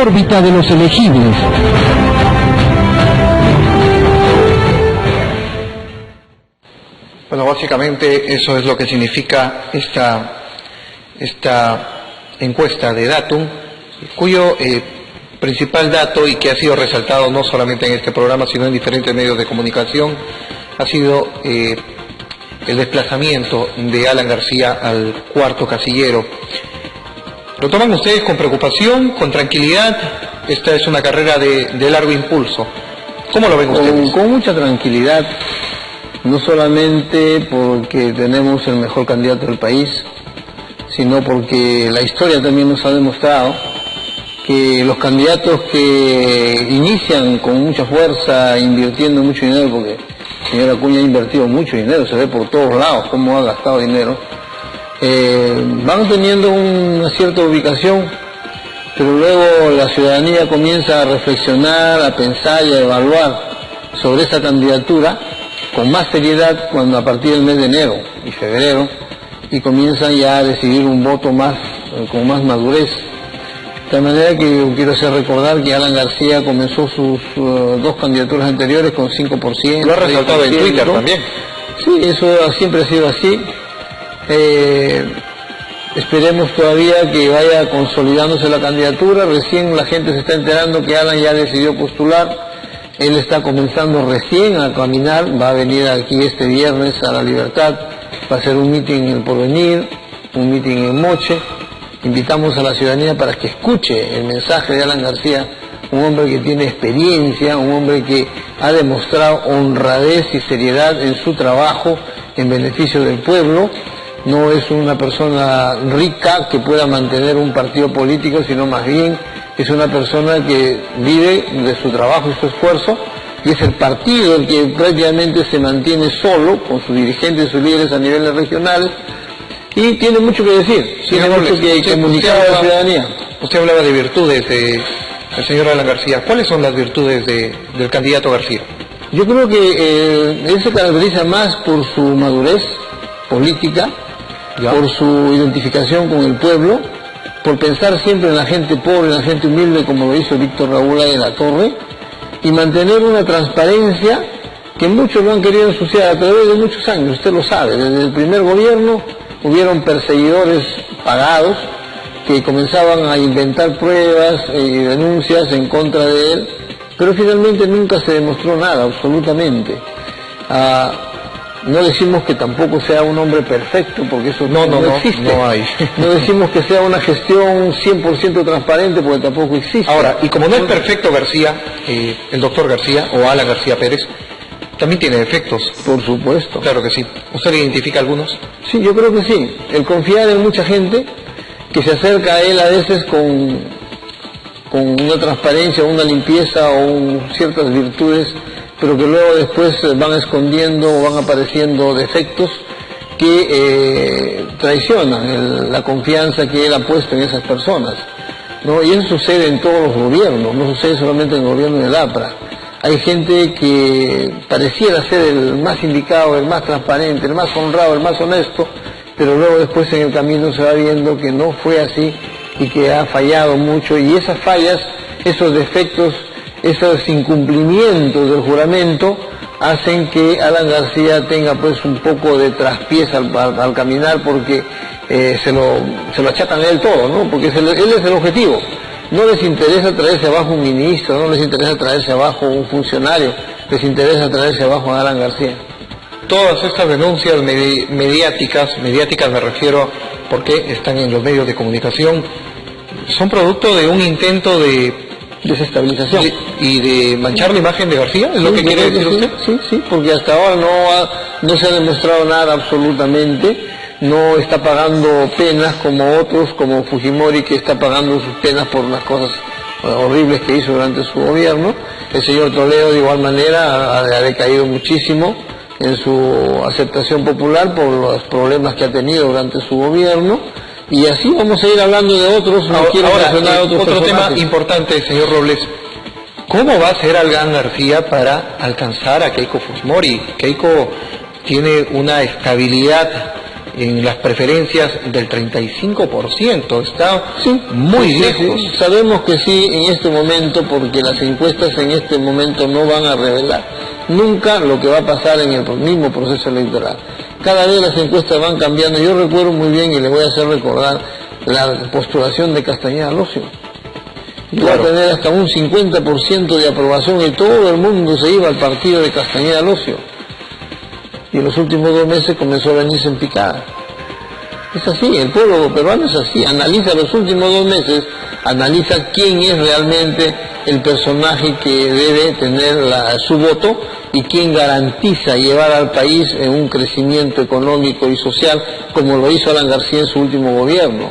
órbita de los elegibles. Bueno, básicamente eso es lo que significa esta encuesta de Datum, cuyo principal dato, y que ha sido resaltado no solamente en este programa, sino en diferentes medios de comunicación, ha sido el desplazamiento de Alan García al cuarto casillero. ¿Lo toman ustedes con preocupación, con tranquilidad? Esta es una carrera de largo impulso. ¿Cómo lo ven ustedes? Con mucha tranquilidad, no solamente porque tenemos el mejor candidato del país, sino porque la historia también nos ha demostrado que los candidatos que inician con mucha fuerza, invirtiendo mucho dinero, porque el señor Acuña ha invertido mucho dinero, se ve por todos lados cómo ha gastado dinero, van teniendo una cierta ubicación, pero luego la ciudadanía comienza a reflexionar, a pensar y a evaluar sobre esa candidatura con más seriedad cuando a partir del mes de enero y febrero, y comienzan ya a decidir un voto con más madurez. De manera que yo quiero hacer recordar que Alan García comenzó sus dos candidaturas anteriores con 5%. Lo ha resaltado en Twitter también. Sí, eso siempre ha sido así. Esperemos todavía que vaya consolidándose la candidatura. Recién la gente se está enterando que Alan ya decidió postular. Él está comenzando recién a caminar, va a venir aquí este viernes a La Libertad, va a hacer un mitin en El Porvenir, un mitin en Moche. Invitamos a la ciudadanía para que escuche el mensaje de Alan García, un hombre que tiene experiencia, un hombre que ha demostrado honradez y seriedad en su trabajo en beneficio del pueblo. No es una persona rica que pueda mantener un partido político, sino más bien es una persona que vive de su trabajo y su esfuerzo, y es el partido el que prácticamente se mantiene solo, con sus dirigentes y sus líderes a niveles regionales, y tiene mucho que decir, tiene mucho que comunicar a la ciudadanía. Usted hablaba de virtudes del señor Alan García. ¿Cuáles son las virtudes del candidato García? Yo creo que él se caracteriza más por su madurez política, por su identificación con el pueblo, por pensar siempre en la gente pobre, en la gente humilde, como lo hizo Víctor Raúl de la Torre, y mantener una transparencia que muchos lo han querido ensuciar a través de muchos años. Usted lo sabe, desde el primer gobierno hubieron perseguidores pagados que comenzaban a inventar pruebas y denuncias en contra de él, pero finalmente nunca se demostró nada, absolutamente. No decimos que tampoco sea un hombre perfecto, porque eso no existe. No hay. No decimos que sea una gestión 100% transparente, porque tampoco existe. Ahora, y como no es perfecto García, el doctor García, o Alan García Pérez, también tiene defectos. Por supuesto. Claro que sí. ¿Usted identifica algunos? Sí, yo creo que sí. El confiar en mucha gente que se acerca a él a veces con una transparencia, una limpieza o ciertas virtudes, pero que luego después van escondiendo o van apareciendo defectos que traicionan la confianza que él ha puesto en esas personas, ¿no? Y eso sucede en todos los gobiernos, no sucede solamente en el gobierno del APRA. Hay gente que pareciera ser el más indicado, el más transparente, el más honrado, el más honesto, pero luego después en el camino se va viendo que no fue así y que ha fallado mucho, y esas fallas, esos defectos, esos incumplimientos del juramento hacen que Alan García tenga pues un poco de traspiés al caminar, porque se lo achacan a él todo, ¿no? Porque él es el objetivo. No les interesa traerse abajo un ministro, no les interesa traerse abajo un funcionario, les interesa traerse abajo a Alan García. Todas estas denuncias mediáticas me refiero porque están en los medios de comunicación, son producto de un intento de desestabilización y de manchar la imagen de García, ¿es lo que quiere decir usted? Sí, porque hasta ahora no se ha demostrado nada absolutamente. No está pagando penas como otros, como Fujimori, que está pagando sus penas por las cosas horribles que hizo durante su gobierno. El señor Toledo de igual manera ha decaído muchísimo en su aceptación popular por los problemas que ha tenido durante su gobierno. Y así vamos a ir hablando de otros. Otro tema importante, señor Robles. ¿Cómo va a ser Alan García para alcanzar a Keiko Fujimori? Keiko tiene una estabilidad en las preferencias del 35%, está muy lejos. Sí. Sabemos que sí en este momento, porque las encuestas en este momento no van a revelar nunca lo que va a pasar en el mismo proceso electoral. Cada vez las encuestas van cambiando. Yo recuerdo muy bien, y le voy a hacer recordar, la postulación de Castañeda Locio. Iba a tener hasta un 50% de aprobación y todo el mundo se iba al partido de Castañeda Locio. Y en los últimos 2 meses comenzó a venirse en picada. Es así, el pueblo peruano es así. Analiza los últimos 2 meses, analiza quién es realmente el personaje que debe tener su voto y quién garantiza llevar al país en un crecimiento económico y social, como lo hizo Alan García en su último gobierno.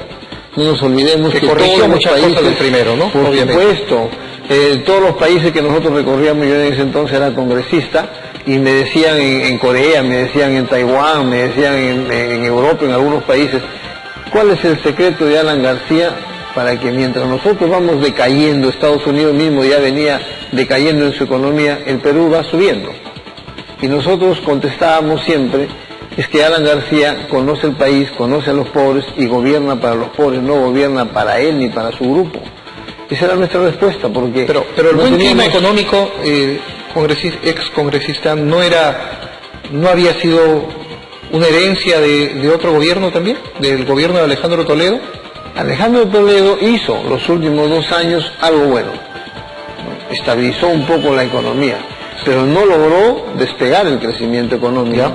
No nos olvidemos que corrigió muchas cosas del primero, ¿no? Por supuesto, todos los países que nosotros recorríamos, yo en ese entonces era congresista, y me decían en Corea, me decían en Taiwán, me decían en Europa, en algunos países, ¿cuál es el secreto de Alan García para que mientras nosotros vamos decayendo, Estados Unidos mismo ya venía decayendo en su economía, el Perú va subiendo? Y nosotros contestábamos siempre, es que Alan García conoce el país, conoce a los pobres y gobierna para los pobres, no gobierna para él ni para su grupo. Esa era nuestra respuesta, porque... Pero el buen clima económico, ex congresista, no había sido una herencia de otro gobierno también, del gobierno de Alejandro Toledo. Alejandro Toledo hizo los últimos 2 años algo bueno, estabilizó un poco la economía, pero no logró despegar el crecimiento económico. ¿Ya?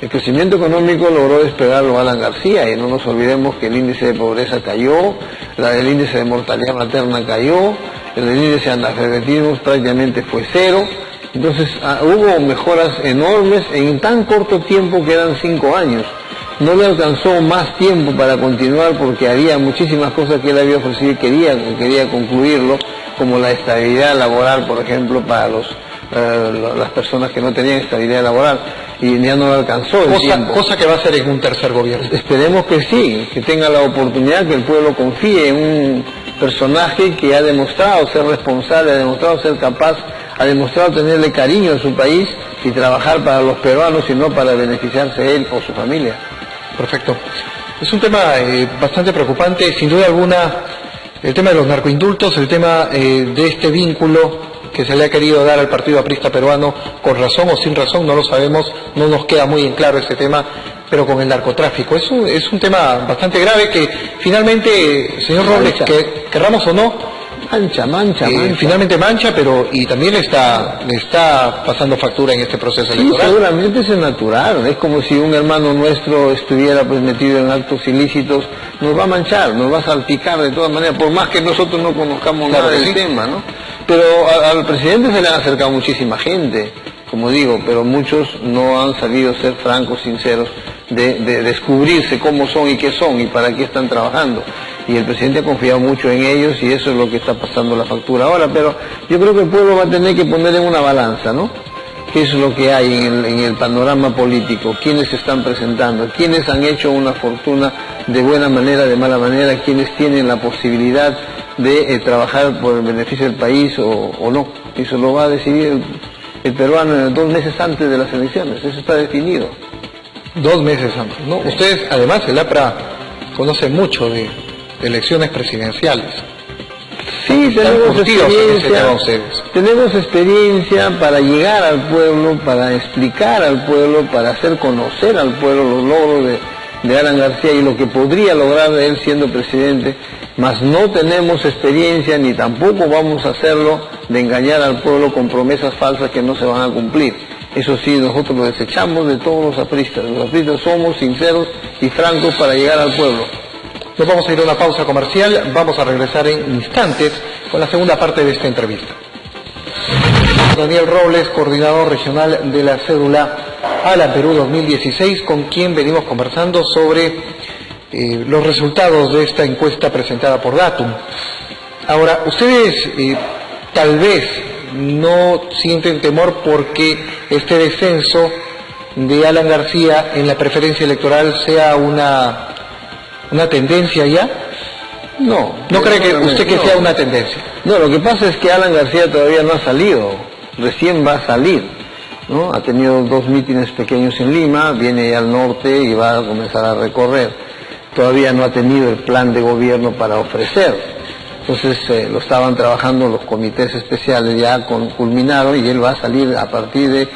El crecimiento económico logró despegarlo Alan García, y no nos olvidemos que el índice de pobreza cayó, el índice de mortalidad materna cayó, el índice de analfabetismo prácticamente fue 0. Entonces hubo mejoras enormes en tan corto tiempo que eran 5 años. No le alcanzó más tiempo para continuar, porque había muchísimas cosas que él había ofrecido y quería concluirlo, como la estabilidad laboral, por ejemplo, para las personas que no tenían estabilidad laboral, y ya no le alcanzó el tiempo. Cosa que va a hacer en un tercer gobierno. Esperemos que sí, que tenga la oportunidad, que el pueblo confíe en un personaje que ha demostrado ser responsable, ha demostrado ser capaz, ha demostrado tenerle cariño a su país y trabajar para los peruanos y no para beneficiarse él o su familia. Perfecto. Es un tema bastante preocupante, sin duda alguna, el tema de los narcoindultos, el tema de este vínculo que se le ha querido dar al Partido Aprista Peruano, con razón o sin razón, no lo sabemos, no nos queda muy en claro ese tema, pero con el narcotráfico. Eso es un tema bastante grave que finalmente, señor Robles, que querramos o no, mancha. Finalmente mancha, pero y también le está pasando factura en este proceso electoral. Seguramente es natural, es como si un hermano nuestro estuviera pues metido en actos ilícitos, nos va a manchar, nos va a salpicar de todas maneras, por más que nosotros no conozcamos nada del tema, ¿no? Pero al presidente se le han acercado muchísima gente, como digo, pero muchos no han sabido ser francos, sinceros, de descubrirse cómo son y qué son y para qué están trabajando. Y el presidente ha confiado mucho en ellos, y eso es lo que está pasando la factura ahora. Pero yo creo que el pueblo va a tener que poner en una balanza, ¿no? ¿Qué es lo que hay en el panorama político? ¿Quiénes se están presentando? ¿Quiénes han hecho una fortuna de buena manera, de mala manera? ¿Quiénes tienen la posibilidad de trabajar por el beneficio del país o no? Eso lo va a decidir el peruano 2 meses antes de las elecciones. Eso está definido. 2 meses antes, ¿no? Ustedes, además, el APRA conoce mucho de elecciones presidenciales. Sí, tenemos experiencia para llegar al pueblo, para explicar al pueblo, para hacer conocer al pueblo los logros de Alan García y lo que podría lograr de él siendo presidente, mas no tenemos experiencia ni tampoco vamos a hacerlo de engañar al pueblo con promesas falsas que no se van a cumplir. Eso sí, nosotros lo desechamos de todos los apristas. Los apristas somos sinceros y francos para llegar al pueblo. Nos vamos a ir a una pausa comercial, vamos a regresar en instantes con la segunda parte de esta entrevista. Daniel Robles, coordinador regional de la cédula Alan Perú 2016, con quien venimos conversando sobre los resultados de esta encuesta presentada por Datum. Ahora, ustedes tal vez no sienten temor porque este descenso de Alan García en la preferencia electoral sea una tendencia ya. ¿No cree que usted que sea una tendencia? No, lo que pasa es que Alan García todavía no ha salido, recién va a salir. ¿no? Ha tenido 2 mítines pequeños en Lima, viene al norte y va a comenzar a recorrer. Todavía no ha tenido el plan de gobierno para ofrecer. Entonces lo estaban trabajando los comités especiales, ya culminaron, y él va a salir a partir de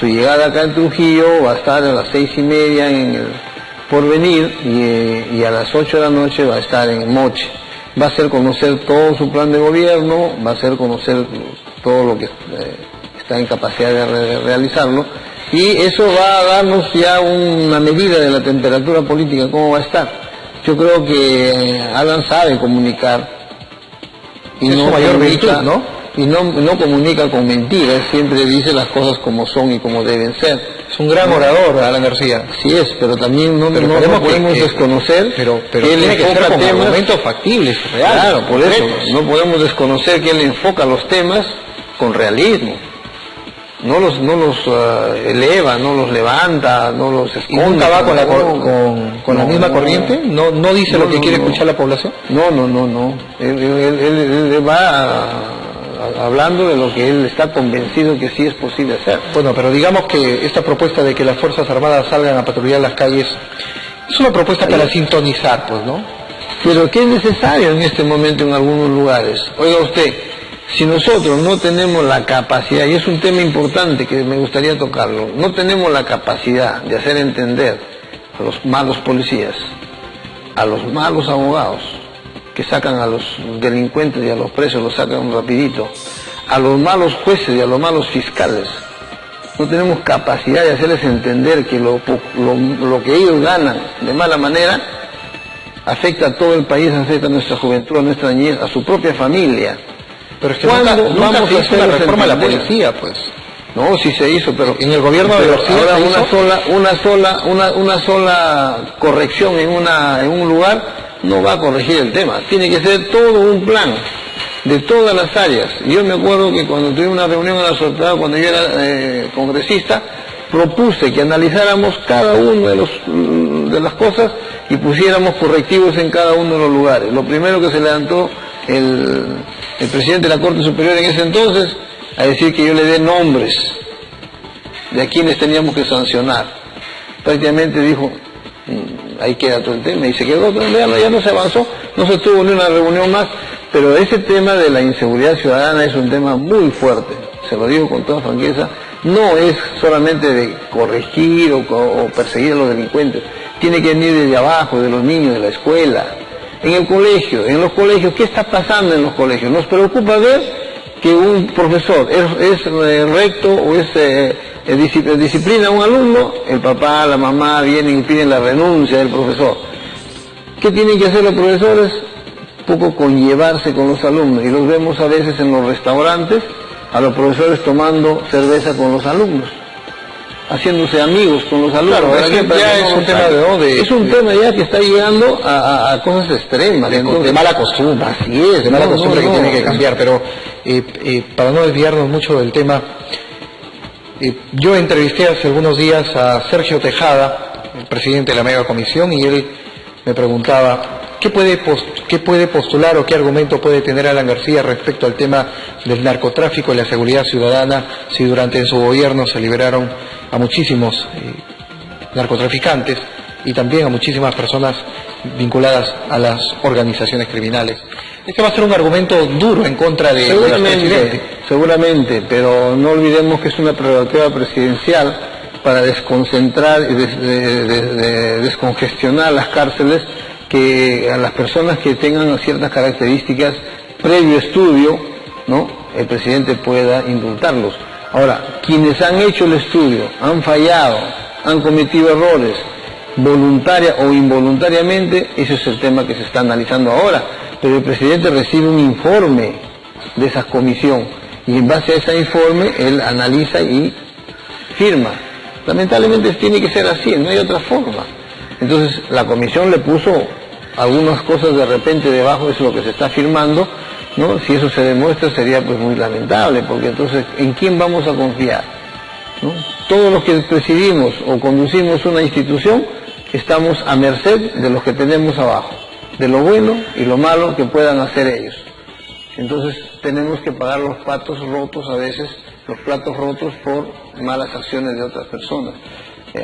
su llegada acá en Trujillo, va a estar a las 6:30 en el Porvenir, y a las 8 de la noche va a estar en Moche. Va a hacer conocer todo su plan de gobierno, va a hacer conocer todo lo que está en capacidad de realizarlo, y eso va a darnos ya una medida de la temperatura política, cómo va a estar. Yo creo que Alan sabe comunicar, y es no su mayor comunica, virtud, ¿no? Y no comunica con mentiras, siempre dice las cosas como son y como deben ser. Es un gran orador, Alan García. Así es, pero también no podemos desconocer pero que él tiene que ser enfoca con temas argumentos factibles, reales. Claro, por eso concretos. no podemos desconocer que él enfoca los temas con realismo. No los eleva, no los levanta, no los ¿Y esconde. nunca va con la misma corriente? ¿No dice lo que quiere escuchar la población? No. Él va hablando de lo que él está convencido que sí es posible hacer. Bueno, pero digamos que esta propuesta de que las Fuerzas Armadas salgan a patrullar las calles es una propuesta para sintonizar, pues, ¿no? Pero que es necesario en este momento en algunos lugares. Oiga usted, si nosotros no tenemos la capacidad, y es un tema importante que me gustaría tocarlo, no tenemos la capacidad de hacer entender a los malos policías, a los malos abogados, que sacan a los delincuentes y a los presos, los sacan rapidito, a los malos jueces y a los malos fiscales. No tenemos capacidad de hacerles entender que lo que ellos ganan de mala manera afecta a todo el país, afecta a nuestra juventud, a nuestra niñez, a su propia familia. Pero es que nunca se hizo la reforma de la policía, pues. No, sí se hizo, pero en el gobierno de García ahora una sola corrección en un lugar no va a corregir el tema. Tiene que ser todo un plan de todas las áreas. Yo me acuerdo que cuando tuve una reunión en la Sortada, cuando yo era congresista, propuse que analizáramos cada uno de las cosas y pusiéramos correctivos en cada uno de los lugares. Lo primero que se levantó el presidente de la Corte Superior en ese entonces a decir que yo le dé nombres de a quienes teníamos que sancionar. Prácticamente dijo, ahí queda todo el tema, y se quedó, ya no se avanzó, no se tuvo ni una reunión más, pero ese tema de la inseguridad ciudadana es un tema muy fuerte, se lo digo con toda franqueza, no es solamente de corregir o perseguir a los delincuentes, tiene que venir desde abajo, de los niños, de la escuela, en los colegios, ¿qué está pasando en los colegios? Nos preocupa ver que un profesor es recto o disciplina a un alumno, el papá, la mamá vienen y piden la renuncia del profesor. ¿Qué tienen que hacer los profesores? Poco conllevarse con los alumnos, y los vemos a veces en los restaurantes, a los profesores tomando cerveza con los alumnos, haciéndose amigos con los alumnos. Claro, es que ya es un tema es un tema ya que está llegando a cosas extremas, de mala costumbre. Así es, de mala costumbre que tiene que cambiar, pero para no desviarnos mucho del tema, yo entrevisté hace algunos días a Sergio Tejada, el presidente de la mega comisión, y él me preguntaba ¿qué puede postular o qué argumento puede tener Alan García respecto al tema del narcotráfico y la seguridad ciudadana si durante su gobierno se liberaron a muchísimos narcotraficantes y también a muchísimas personas vinculadas a las organizaciones criminales? Este va a ser un argumento duro en contra del presidente. Seguramente, pero no olvidemos que es una prerrogativa presidencial para desconcentrar y descongestionar las cárceles, que a las personas que tengan ciertas características, previo estudio, ¿no?, el presidente pueda indultarlos. Ahora, quienes han hecho el estudio, han fallado, han cometido errores, voluntaria o involuntariamente, ese es el tema que se está analizando ahora, pero el presidente recibe un informe de esa comisión y en base a ese informe él analiza y firma. Lamentablemente tiene que ser así, no hay otra forma. Entonces la comisión le puso algunas cosas de repente debajo, es lo que se está firmando, ¿no? Si eso se demuestra sería pues muy lamentable, porque entonces ¿en quién vamos a confiar?, ¿no? Todos los que presidimos o conducimos una institución estamos a merced de los que tenemos abajo, de lo bueno y lo malo que puedan hacer ellos. Entonces tenemos que pagar los platos rotos a veces, los platos rotos por malas acciones de otras personas.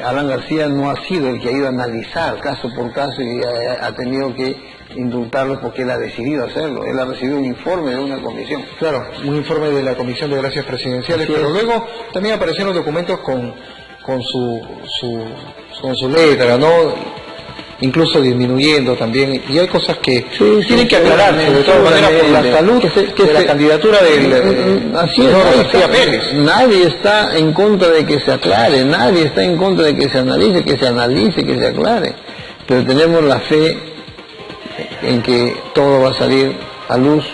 Alan García no ha sido el que ha ido a analizar caso por caso y ha tenido que indultarlo porque él ha decidido hacerlo. Él ha recibido un informe de una comisión. Claro, un informe de la Comisión de Gracias Presidenciales, pero luego también aparecieron los documentos con su letra, ¿no? Incluso disminuyendo también, y hay cosas que tienen que aclararse, de todas maneras, por la salud de la candidatura del señor García Pérez. Nadie está en contra de que se aclare, nadie está en contra de que se analice, que se aclare, pero tenemos la fe en que todo va a salir a luz.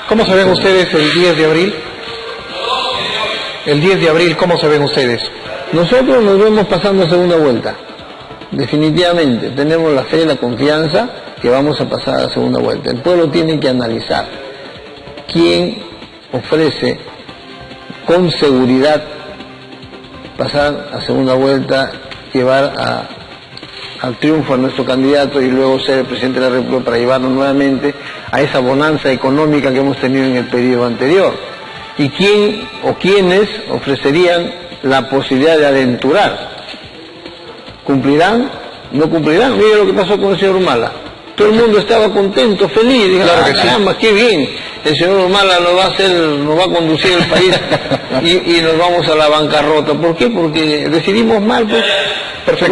¿Cómo se ven ustedes el 10 de abril? El 10 de abril, ¿cómo se ven ustedes? Nosotros nos vemos pasando a segunda vuelta. Definitivamente, tenemos la fe y la confianza que vamos a pasar a la segunda vuelta. El pueblo tiene que analizar quién ofrece con seguridad pasar a segunda vuelta, llevar al triunfo a nuestro candidato y luego ser el presidente de la República para llevarnos nuevamente a esa bonanza económica que hemos tenido en el periodo anterior. Y quién o quiénes ofrecerían la posibilidad de aventurar. ¿Cumplirán? ¿No cumplirán? Mire lo que pasó con el señor Humala. Todo el mundo estaba contento, feliz. Dijo, claro caramba, qué bien. El señor Humala nos va a conducir el país y nos vamos a la bancarrota. ¿Por qué? Porque decidimos mal, pues. Perfecto.